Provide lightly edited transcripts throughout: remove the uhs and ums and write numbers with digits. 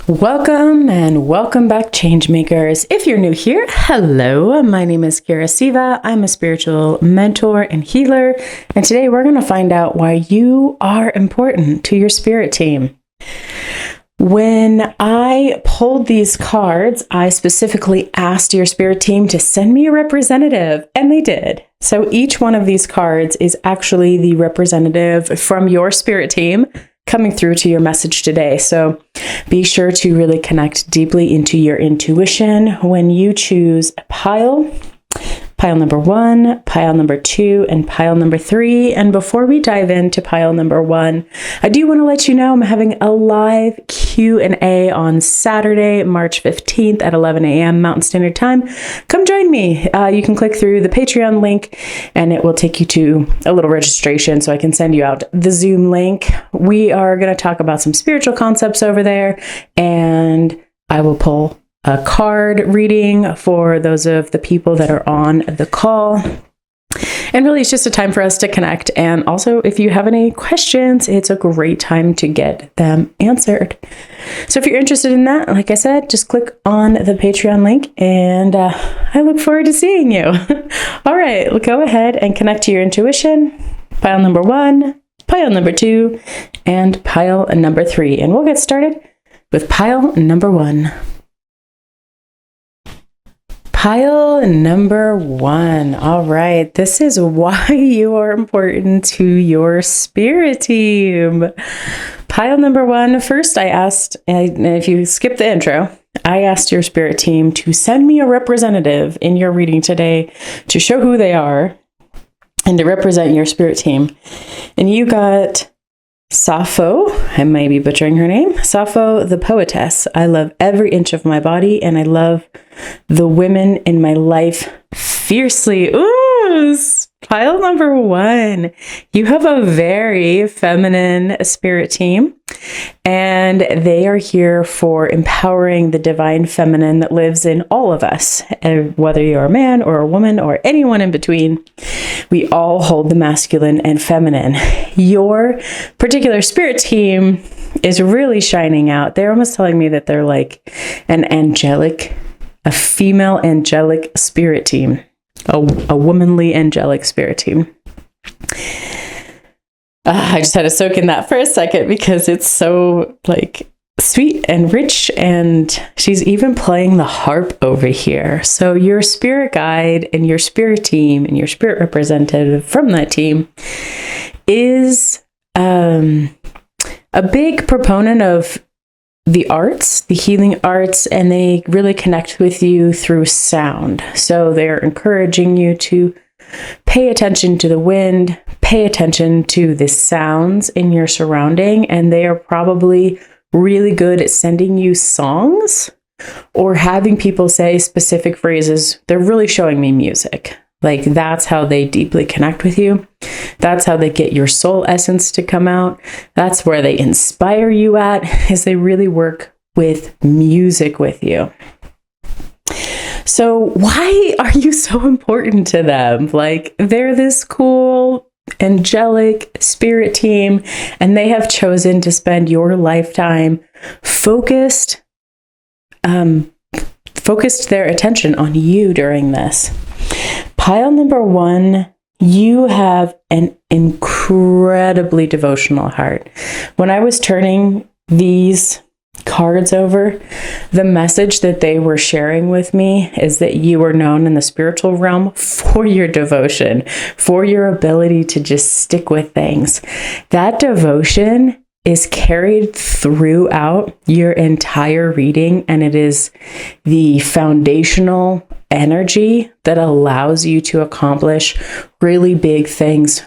Welcome and welcome back, Changemakers. If you're new here, hello, my name is Kyra Siva. I'm a spiritual mentor and healer, and today we're going to find out why you are important to your spirit team. When I pulled these cards, I specifically asked your spirit team to send me a representative, and they did. So each one of these cards is actually the representative from your spirit team coming through to your message today. So be sure to really connect deeply into your intuition when you choose a pile number 1, pile number 2, and pile number 3. And before we dive into pile number 1, I do want to let you know I'm having a live Q&A on Saturday, March 15th at 11 a.m. Mountain Standard Time. Come join me. You can click through the Patreon link and it will take you to a little registration so I can send you out the Zoom link. We are going to talk about some spiritual concepts over there, and I will pull a card reading for those of the people that are on the call. And really, it's just a time for us to connect. And also, if you have any questions, it's a great time to get them answered. So if you're interested in that, like I said, just click on the Patreon link, and I look forward to seeing you. All right, go ahead and connect to your intuition. Pile number 1, pile number 2, and pile number 3. And we'll get started with pile number 1. Pile number 1. All right. This is why you are important to your spirit team. Pile number 1. First, I asked, and if you skip the intro, I asked your spirit team to send me a representative in your reading today to show who they are and to represent your spirit team. And you got Sappho, I may be butchering her name, Sappho the poetess. I love every inch of my body, and I love the women in my life fiercely. Ooh, pile number 1. You have a very feminine spirit team, and they are here for empowering the divine feminine that lives in all of us. And whether you're a man or a woman or anyone in between, we all hold the masculine and feminine. Your particular spirit team is really shining out. They're almost telling me that they're like a female angelic spirit team, a womanly angelic spirit team. I just had to soak in that for a second because it's so sweet and rich, and she's even playing the harp over here. So your spirit guide and your spirit team and your spirit representative from that team is a big proponent of the arts, the healing arts, and they really connect with you through sound. So they're encouraging you to pay attention to the wind, pay attention to the sounds in your surrounding, and they are probably really good at sending you songs or having people say specific phrases. They're really showing me music. That's how they deeply connect with you. That's how they get your soul essence to come out. That's where they inspire you at, is they really work with music with you. So why are you so important to them? They're this cool, angelic spirit team, and they have chosen to spend your lifetime focused their attention on you during this. Pile number 1, you have an incredibly devotional heart. When I was turning these cards over, the message that they were sharing with me is that you are known in the spiritual realm for your devotion, for your ability to just stick with things. That devotion is carried throughout your entire reading, and it is the foundational energy that allows you to accomplish really big things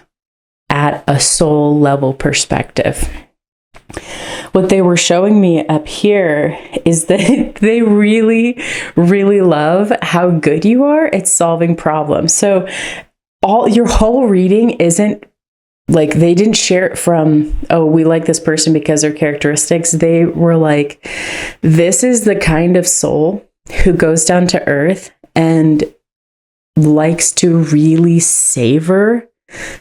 at a soul level perspective. What they were showing me up here is that they really, really love how good you are at solving problems. So your whole reading isn't they didn't share it from, oh, we like this person because their characteristics. They were like, this is the kind of soul who goes down to earth and likes to really savor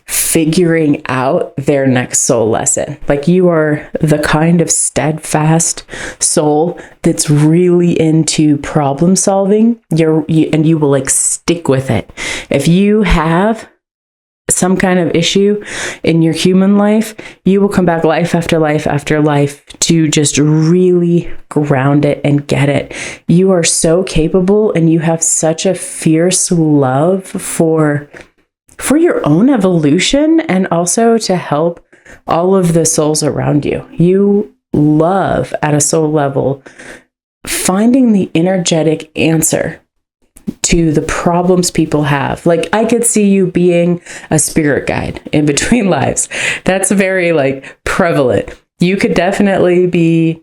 figuring out their next soul lesson. Like, you are the kind of steadfast soul that's really into problem solving. And you will like stick with it. If you have some kind of issue in your human life, you will come back life after life after life to just really ground it and get it. You are so capable, and you have such a fierce love for your own evolution, and also to help all of the souls around you. You love, at a soul level, finding the energetic answer to the problems people have. Like, I could see you being a spirit guide in between lives. That's very like prevalent. You could definitely be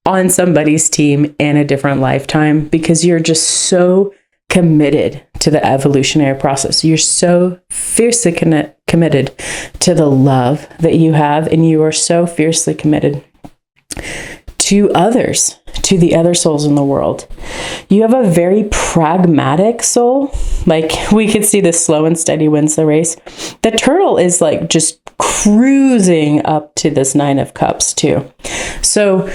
on somebody's team in a different lifetime, because you're just so committed to the evolutionary process. You're so fiercely committed to the love that you have, and you are so fiercely committed to others, to the other souls in the world. You have a very pragmatic soul. Like, we could see the slow and steady wins the race. The turtle is like just cruising up to this 9 of Cups too. So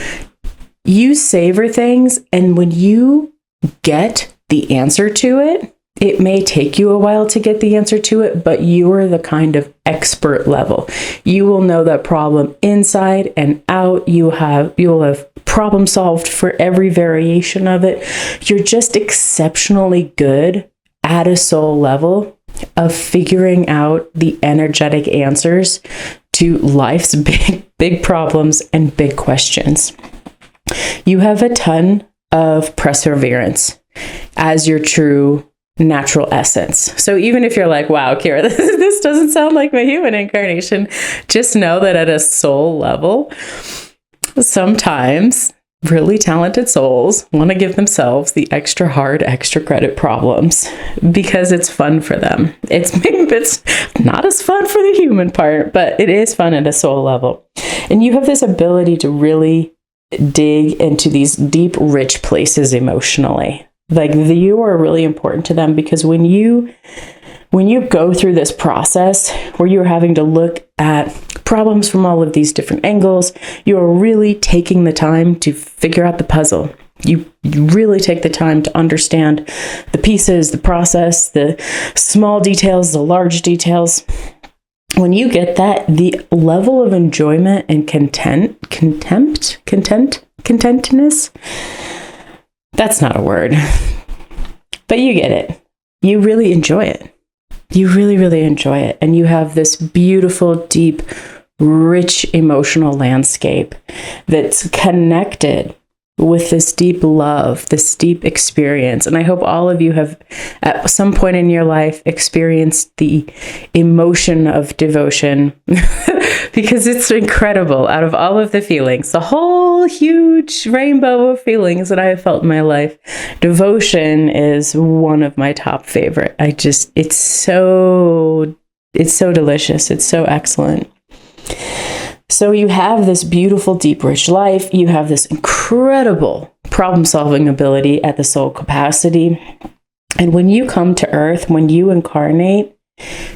you savor things, and when you get the answer to it, it may take you a while to get the answer to it, but you are the kind of expert level. You will know that problem inside and out. You will have problem solved for every variation of it. You're just exceptionally good at a soul level of figuring out the energetic answers to life's big problems and big questions. You have a ton of perseverance as your true natural essence. So even if you're like, wow, Kyra, this doesn't sound like my human incarnation, just know that at a soul level, sometimes really talented souls want to give themselves the extra hard, extra credit problems because it's fun for them. It's not as fun for the human part, but it is fun at a soul level. And you have this ability to really dig into these deep, rich places emotionally. Like, you are really important to them, because when you go through this process where you're having to look at problems from all of these different angles, you are really taking the time to figure out the puzzle. You really take the time to understand the pieces, the process, the small details, the large details. When you get that, the level of enjoyment and contentness, that's not a word, but you get it. You really enjoy it. You really, really enjoy it. And you have this beautiful, deep, rich emotional landscape that's connected with this deep love, this deep experience. And I hope all of you have, at some point in your life, experienced the emotion of devotion because it's incredible. Out of all of the feelings, the whole huge rainbow of feelings that I have felt in my life, devotion is one of my top favorite. It's so delicious. It's so excellent. So you have this beautiful, deep, rich life. You have this incredible problem-solving ability at the soul capacity. And when you come to Earth, when you incarnate,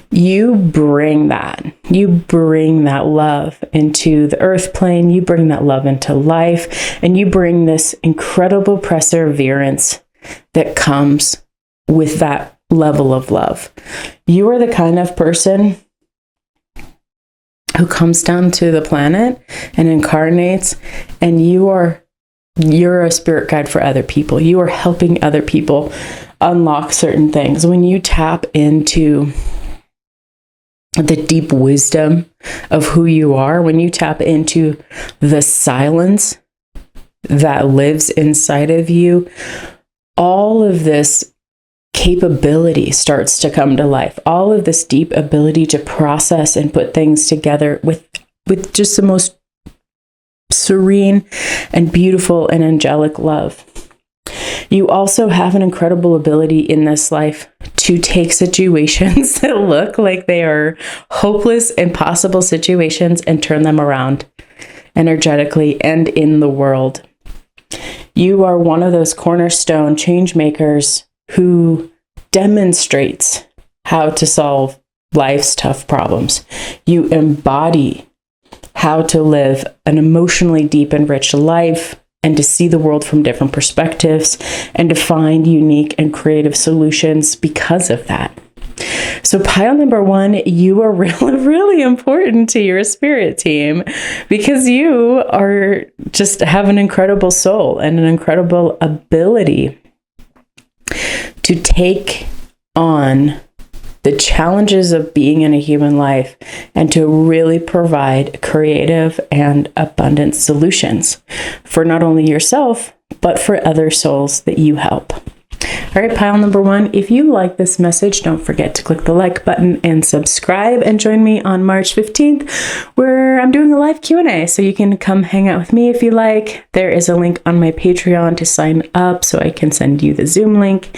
you bring that. You bring that love into the Earth plane. You bring that love into life. And you bring this incredible perseverance that comes with that level of love. You are the kind of person who comes down to the planet and incarnates, and you're a spirit guide for other people. You are helping other people unlock certain things. When you tap into the deep wisdom of who you are, when you tap into the silence that lives inside of you, all of this capability starts to come to life. All of this deep ability to process and put things together with just the most serene and beautiful and angelic love. You also have an incredible ability in this life to take situations that look like they are hopeless, impossible situations and turn them around energetically and in the world. You are one of those cornerstone change makers who demonstrates how to solve life's tough problems. You embody how to live an emotionally deep and rich life, and to see the world from different perspectives, and to find unique and creative solutions because of that. So pile number 1, you are really, really important to your spirit team, because you are just have an incredible soul and an incredible ability to take on the challenges of being in a human life and to really provide creative and abundant solutions for not only yourself, but for other souls that you help. All right, pile number 1, if you like this message, don't forget to click the like button and subscribe, and join me on March 15th, where I'm doing a live Q&A, so you can come hang out with me if you like. There is a link on my Patreon to sign up so I can send you the Zoom link,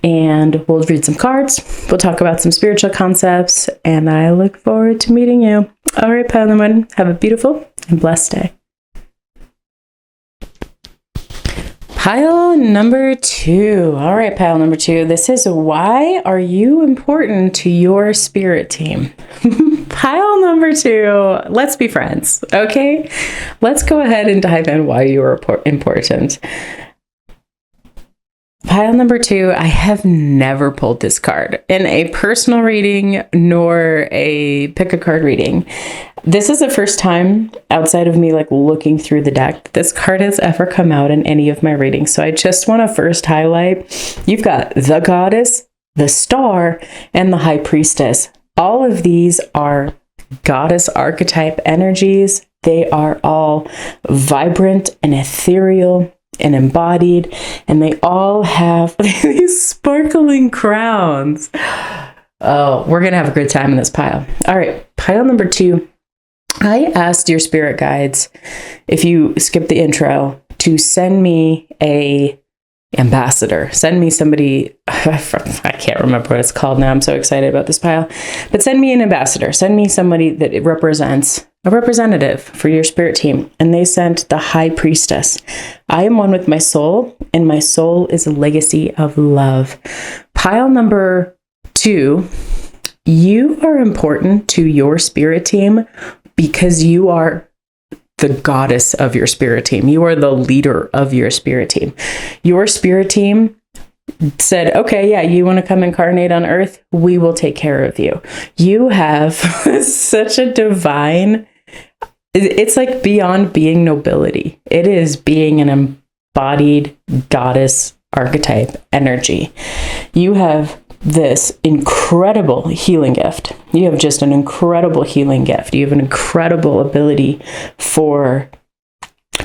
and we'll read some cards, we'll talk about some spiritual concepts, and I look forward to meeting you. All right, pile number 1, have a beautiful and blessed day. Pile number 2. All right, pile number 2. This is, why are you important to your spirit team? Pile number 2. Let's be friends, okay? Let's go ahead and dive in why you are important. Pile number 2, I have never pulled this card in a personal reading nor a pick-a-card reading. This is the first time outside of me looking through the deck this card has ever come out in any of my readings. So I just want to first highlight, you've got the Goddess, the Star, and the High Priestess. All of these are goddess archetype energies. They are all vibrant and ethereal and embodied, and they all have these sparkling crowns. Oh, we're gonna have a good time in this pile. All right, pile number 2. I asked your spirit guides, if you skip the intro, to send me a ambassador. Send me somebody, I can't remember what it's called now. I'm so excited about this pile. But send me an ambassador. Send me somebody that it represents, a representative for your spirit team. And they sent the High Priestess. I am one with my soul, and my soul is a legacy of love. Pile number 2, you are important to your spirit team because you are the goddess of your spirit team. You are the leader of your spirit team. Your spirit team said, okay, yeah, you want to come incarnate on earth? We will take care of you. You have such a divine, it's like beyond being nobility. It is being an embodied goddess archetype energy. You have this incredible healing gift. You have just an incredible healing gift. You have an incredible ability for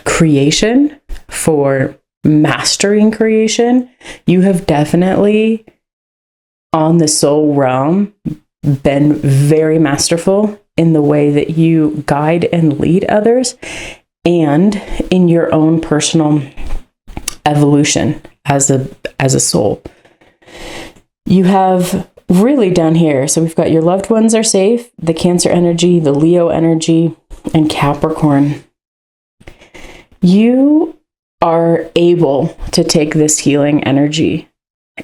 creation, for mastering creation. You have definitely, on the soul realm, been very masterful in the way that you guide and lead others, and in your own personal evolution as a soul. You have really down here, so we've got your loved ones are safe, the Cancer energy, the Leo energy, and Capricorn. You are able to take this healing energy,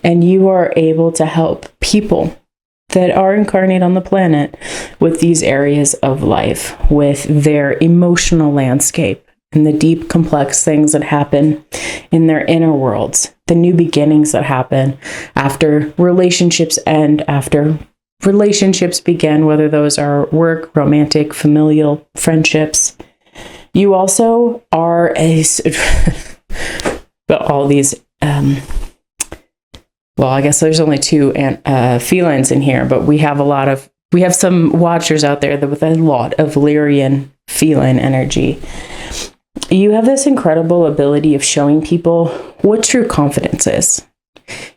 and you are able to help people that are incarnate on the planet with these areas of life, with their emotional landscape and the deep, complex things that happen in their inner worlds, the new beginnings that happen after relationships end, after relationships begin, whether those are work, romantic, familial, friendships. You also are all these, well, I guess there's only 2 felines in here, but we have some watchers out there with a lot of Lyrian feline energy. You have this incredible ability of showing people what true confidence is.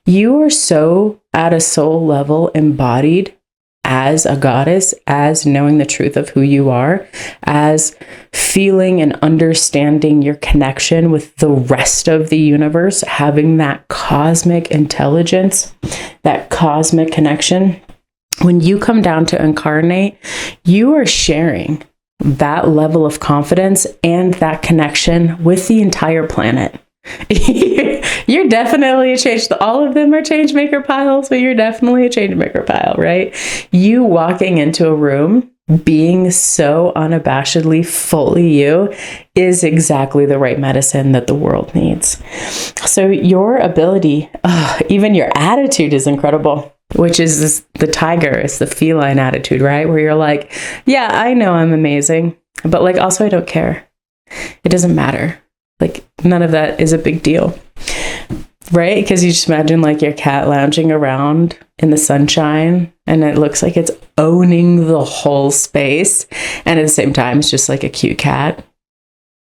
You are so at a soul level embodied as a goddess, as knowing the truth of who you are, as feeling and understanding your connection with the rest of the universe, having that cosmic intelligence, that cosmic connection. When you come down to incarnate, you are sharing that level of confidence and that connection with the entire planet. You're definitely a change. All of them are change maker piles, but you're definitely a change maker pile, right? You walking into a room, being so unabashedly fully you is exactly the right medicine that the world needs. So your ability, even your attitude is incredible, which is the tiger, it's the feline attitude, right? Where you're like, yeah, I know I'm amazing, but like, also I don't care. It doesn't matter. Like, none of that is a big deal, right? Because you just imagine like your cat lounging around in the sunshine and it looks like it's owning the whole space. And at the same time, it's just like a cute cat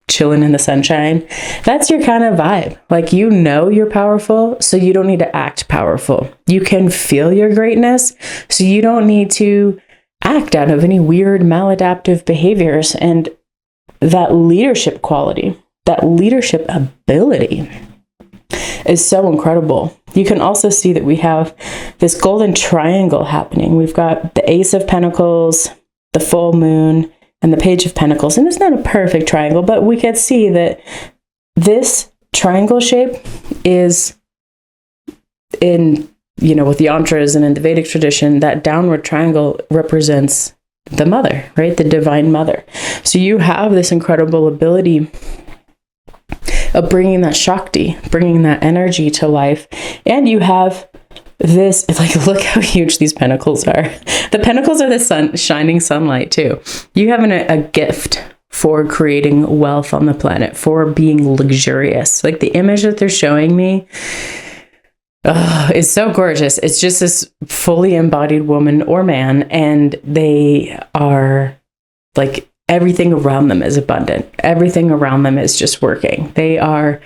chilling in the sunshine. That's your kind of vibe. Like, you know you're powerful, so you don't need to act powerful. You can feel your greatness, so you don't need to act out of any weird maladaptive behaviors. And that leadership quality, that leadership ability is so incredible. You can also see that we have this golden triangle happening. We've got the Ace of Pentacles, the full moon, and the Page of Pentacles. And it's not a perfect triangle, but we can see that this triangle shape is in, with the yantras and in the Vedic tradition, that downward triangle represents the mother, right? The divine mother. So you have this incredible ability of bringing that Shakti, bringing that energy to life. And you have this, like, look how huge these pentacles are. The pentacles are the sun, shining sunlight too. You have a gift for creating wealth on the planet, for being luxurious. Like, the image that they're showing me is so gorgeous. It's just this fully embodied woman or man, and they are like, everything around them is abundant. Everything around them is just working. They are,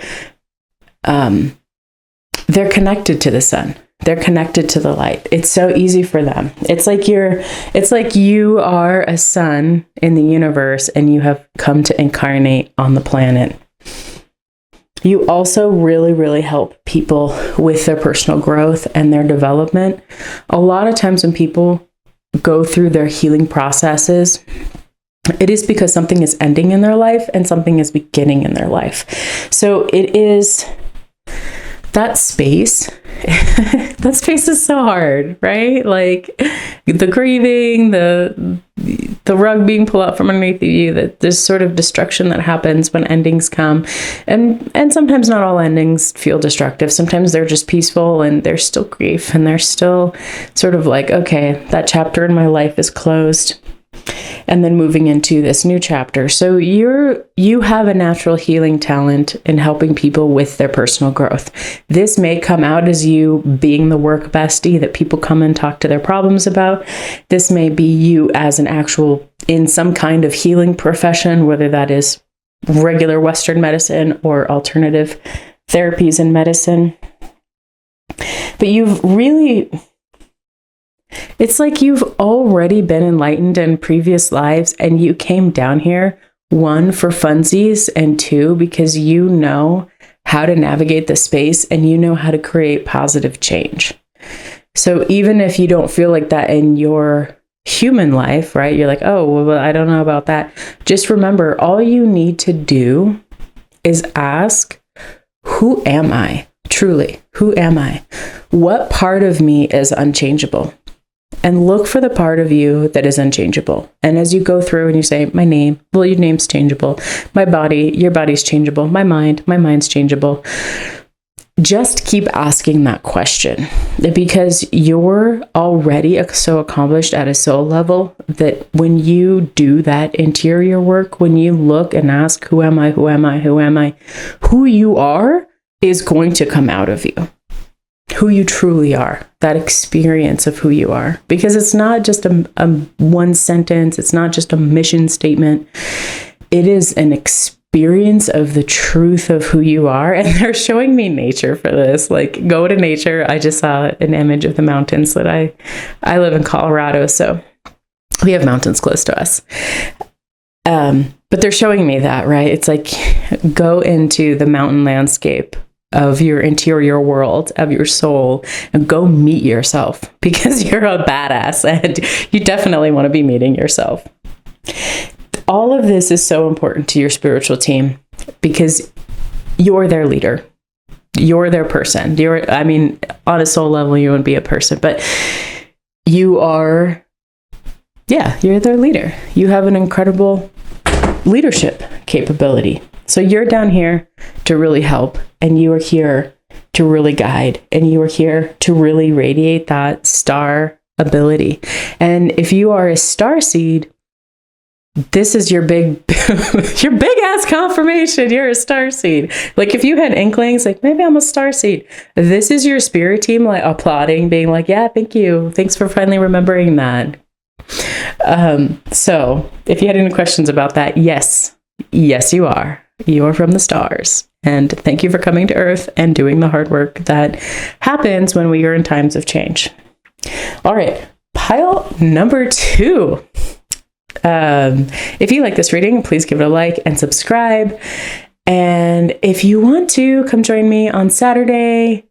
they're connected to the sun. They're connected to the light. It's so easy for them. It's like you are a sun in the universe and you have come to incarnate on the planet. You also really, really help people with their personal growth and their development. A lot of times when people go through their healing processes, it is because something is ending in their life and something is beginning in their life. So it is that space. That space is so hard, right? Like, the grieving, the rug being pulled out from underneath you, that there's sort of destruction that happens when endings come. And sometimes not all endings feel destructive. Sometimes they're just peaceful and there's still grief and there's still sort of like, okay, that chapter in my life is closed. And then moving into this new chapter. So you have a natural healing talent in helping people with their personal growth. This may come out as you being the work bestie that people come and talk to their problems about. This may be you as an actual, in some kind of healing profession, whether that is regular Western medicine or alternative therapies in medicine. But it's like you've already been enlightened in previous lives and you came down here, 1, for funsies, and 2, because you know how to navigate the space and you know how to create positive change. So even if you don't feel like that in your human life, right? You're like, oh, well, I don't know about that. Just remember, all you need to do is ask, who am I? Truly, who am I? What part of me is unchangeable? And look for the part of you that is unchangeable. And as you go through and you say, my name, well, your name's changeable. My body, your body's changeable. My mind's changeable. Just keep asking that question, because you're already so accomplished at a soul level that when you do that interior work, when you look and ask, who am I, who am I, who am I, who you are is going to come out of you. Who you truly are, that experience of who you are, because it's not just a one sentence. It's not just a mission statement. It is an experience of the truth of who you are. And they're showing me nature for this. Like, go to nature. I just saw an image of the mountains that I live in Colorado, so we have mountains close to us. But they're showing me that, right? It's like, go into the mountain landscape of your interior world, of your soul, and go meet yourself, because you're a badass and you definitely want to be meeting yourself. All of this is so important to your spiritual team because you're their leader. you're their person. I mean, on a soul level, you wouldn't be a person, but you are, you're their leader. You have an incredible leadership capability. So you're down here to really help, and you are here to really guide, and you are here to really radiate that star ability. And if you are a star seed, this is your big ass confirmation. You're a star seed. Like if you had inklings, like maybe I'm a star seed, this is your spirit team like applauding, being like, yeah, thank you. Thanks for finally remembering that. So if you had any questions about that, yes, you are. You are from the stars. And thank you for coming to Earth and doing the hard work that happens when we are in times of change. All right, pile number 2. If you like this reading, please give it a like and subscribe. And if you want to, come join me on Saturday,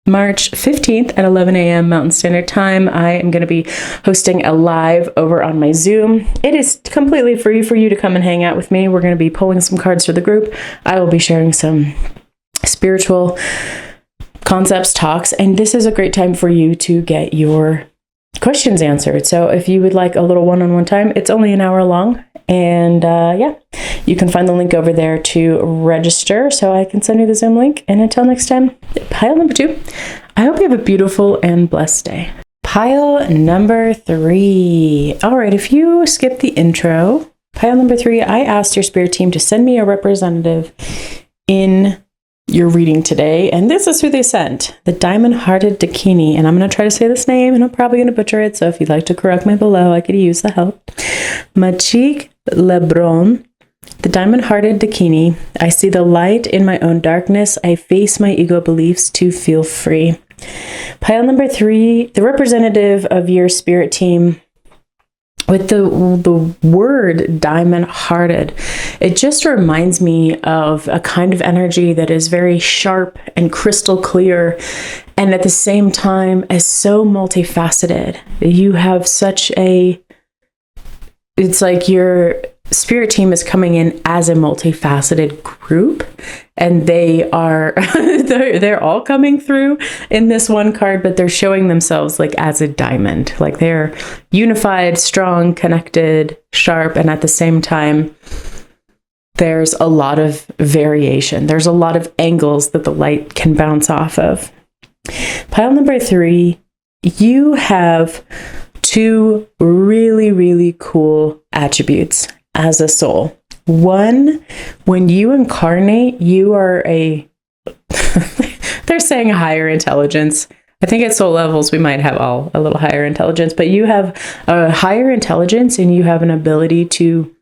March 15th at 11 a.m. Mountain Standard Time. I am going to be hosting a live over on my Zoom. It is completely free for you to come and hang out with me. We're going to be pulling some cards for the group. I will be sharing some spiritual concepts, talks, and this is a great time for you to get your questions answered. So if you would like a little one-on-one time, it's only an hour long. And you can find the link over there to register so I can send you the Zoom link. And until next time, pile number 2, I hope you have a beautiful and blessed day. Pile number 3. All right, if you skip the intro, pile number 3, I asked your spirit team to send me a representative in your reading today, and this is who they sent, the Diamond-Hearted Dakini, and I'm going to try to say this name, and I'm probably going to butcher it, so if you'd like to correct me below, I could use the help. Machik Lebron, the Diamond-Hearted Dakini, I see the light in my own darkness, I face my ego beliefs to feel free. Pile number 3, the representative of your spirit team, with the word diamond-hearted, it just reminds me of a kind of energy that is very sharp and crystal clear, and at the same time is so multifaceted. You have it's like your spirit team is coming in as a multifaceted group, and they are they're all coming through in this one card, but they're showing themselves like as a diamond, like they're unified, strong, connected, sharp, and at the same time there's a lot of variation, there's a lot of angles that the light can bounce off of. Pile number 3, you have 2 really, really cool attributes as a soul. One, when you incarnate, you are they're saying a higher intelligence. I think at soul levels, we might have all a little higher intelligence, but you have a higher intelligence and you have an ability to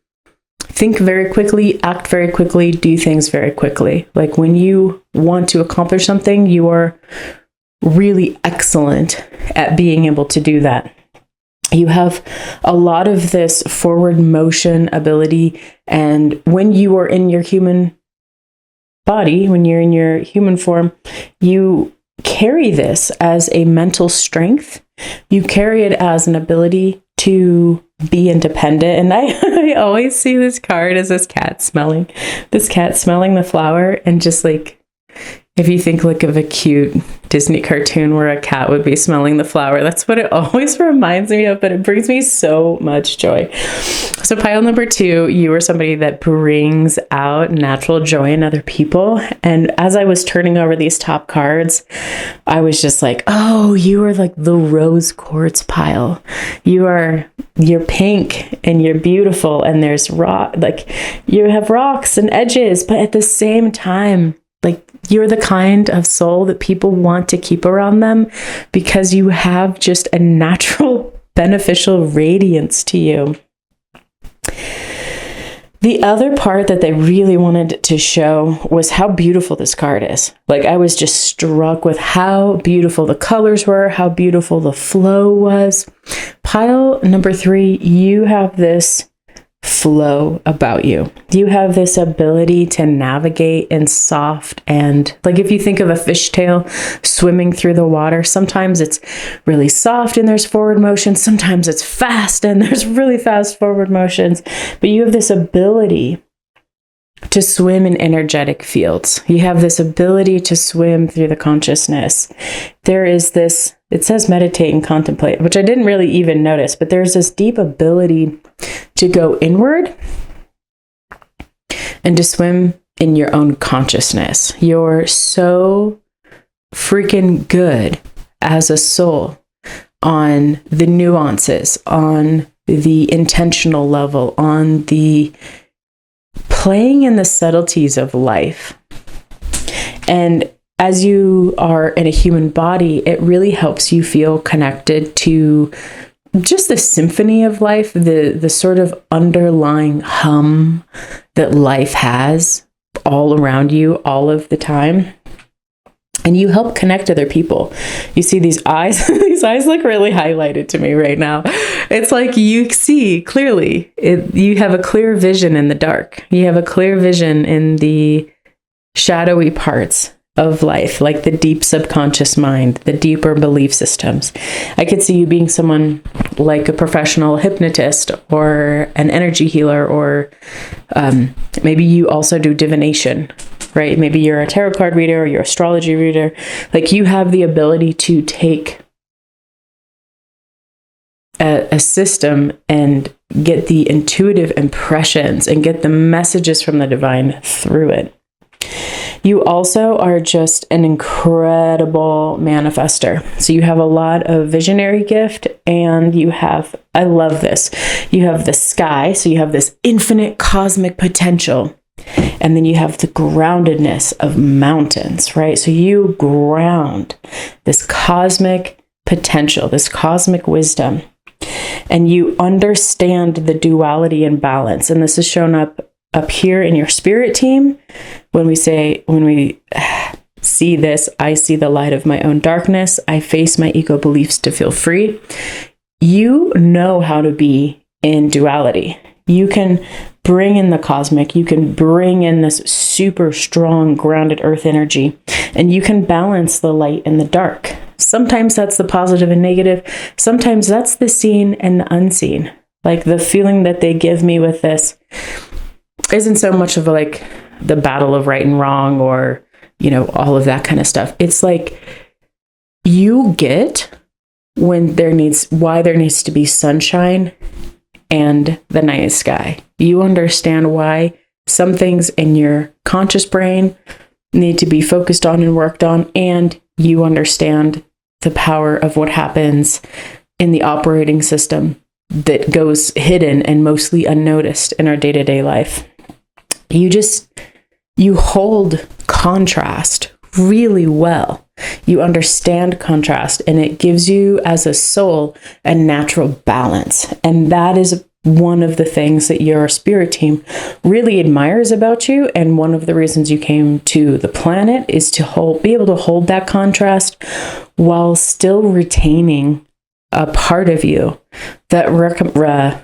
think very quickly, act very quickly, do things very quickly. Like when you want to accomplish something, you are really excellent at being able to do that. You have a lot of this forward motion ability, and when you are in your human body, when you're in your human form, you carry this as a mental strength. You carry it as an ability to be independent. And I always see this card as this cat smelling the flower, and just like, if you think like of a cute Disney cartoon where a cat would be smelling the flower, that's what it always reminds me of, but it brings me so much joy. So pile number 2, you are somebody that brings out natural joy in other people. And as I was turning over these top cards, I was just like, oh, you are like the rose quartz pile. You're pink and you're beautiful, and there's rock, like you have rocks and edges, but at the same time, like you're the kind of soul that people want to keep around them because you have just a natural beneficial radiance to you. The other part that they really wanted to show was how beautiful this card is. Like I was just struck with how beautiful the colors were, how beautiful the flow was. Pile number 3, you have this flow about you. You have this ability to navigate in soft, and like if you think of a fishtail swimming through the water, sometimes it's really soft and there's forward motion, sometimes it's fast and there's really fast forward motions, but you have this ability to swim in energetic fields. You have this ability to swim through the consciousness. There is this, it says meditate and contemplate, which I didn't really even notice, but there's this deep ability to go inward and to swim in your own consciousness. You're so freaking good as a soul on the nuances, on the intentional level, on the playing in the subtleties of life. And as you are in a human body, it really helps you feel connected to just the symphony of life, the sort of underlying hum that life has all around you all of the time. And you help connect other people. You see these eyes, these eyes look really highlighted to me right now. It's like you see clearly, you have a clear vision in the dark. You have a clear vision in the shadowy parts of life, like the deep subconscious mind, the deeper belief systems. I could see you being someone like a professional hypnotist or an energy healer, or maybe you also do divination, right? Maybe you're a tarot card reader or you're astrology reader. Like you have the ability to take a system and get the intuitive impressions and get the messages from the divine through it. You also are just an incredible manifester. So you have a lot of visionary gift, and you have, I love this, you have the sky. So you have this infinite cosmic potential. And then you have the groundedness of mountains, right? So you ground this cosmic potential, this cosmic wisdom, and you understand the duality and balance. And this is shown up here in your spirit team. When we see this, I see the light of my own darkness. I face my ego beliefs to feel free. You know how to be in duality. You can bring in the cosmic, you can bring in this super strong grounded earth energy, and you can balance the light and the dark. Sometimes that's the positive and negative. Sometimes that's the seen and the unseen. Like the feeling that they give me with this isn't so much of like the battle of right and wrong, or, you know, all of that kind of stuff. It's like you get why there needs to be sunshine and the night sky. You understand why some things in your conscious brain need to be focused on and worked on, and you understand the power of what happens in the operating system that goes hidden and mostly unnoticed in our day-to-day life. You hold contrast really well. You understand contrast, and it gives you as a soul a natural balance. And that is one of the things that your spirit team really admires about you. And one of the reasons you came to the planet is to be able to hold that contrast while still retaining a part of you that recommends,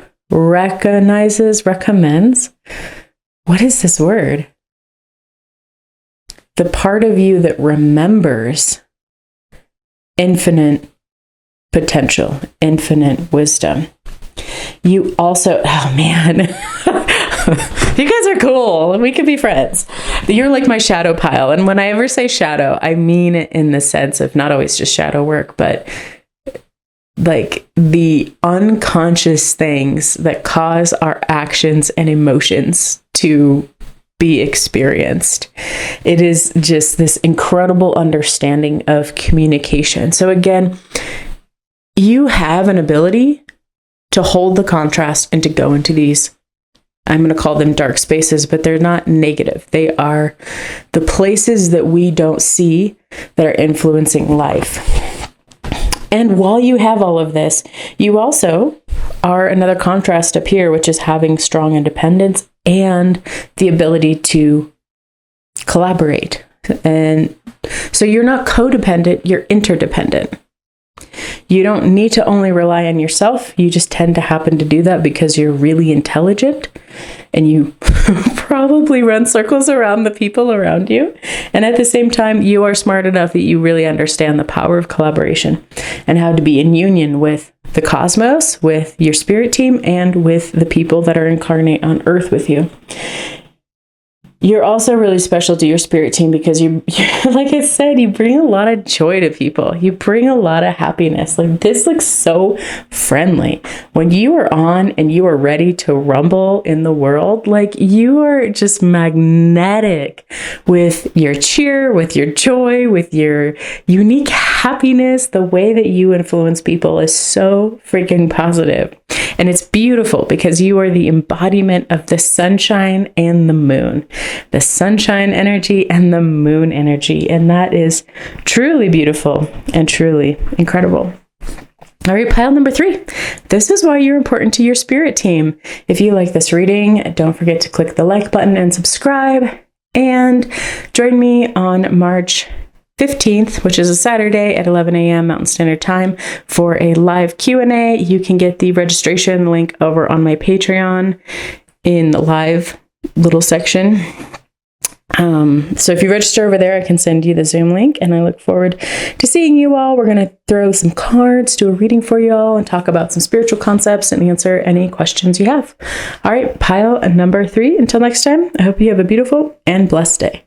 what is this word? The part of you that remembers infinite potential, infinite wisdom. You also, oh man, you guys are cool. We could be friends. You're like my shadow pile. And when I ever say shadow, I mean it in the sense of not always just shadow work, but like the unconscious things that cause our actions and emotions to be experienced. It is just this incredible understanding of communication. So again, you have an ability to hold the contrast and to go into these, I'm going to call them dark spaces, but they're not negative. They are the places that we don't see that are influencing life. And while you have all of this, you also are another contrast up here, which is having strong independence and the ability to collaborate. And so you're not codependent, you're interdependent. You don't need to only rely on yourself. You just tend to happen to do that because you're really intelligent and you probably run circles around the people around you. And at the same time, you are smart enough that you really understand the power of collaboration and how to be in union with the cosmos, with your spirit team, and with the people that are incarnate on earth with you. You're also really special to your spirit team because you, like I said, you bring a lot of joy to people. You bring a lot of happiness. Like, this looks so friendly. When you are on and you are ready to rumble in the world, like, you are just magnetic with your cheer, with your joy, with your unique happiness. The way that you influence people is so freaking positive. And it's beautiful because you are the embodiment of the sunshine and the moon. The sunshine energy and the moon energy. And that is truly beautiful and truly incredible. All right, pile number 3. This is why you're important to your spirit team. If you like this reading, don't forget to click the like button and subscribe. And join me on March 15th, which is a Saturday at 11 a.m. Mountain Standard Time for a live Q&A. You can get the registration link over on my Patreon in the live little section. So if you register over there, I can send you the Zoom link, and I look forward to seeing you all. We're going to throw some cards, do a reading for you all, and talk about some spiritual concepts and answer any questions you have. All right, pile number 3. Until next time, I hope you have a beautiful and blessed day.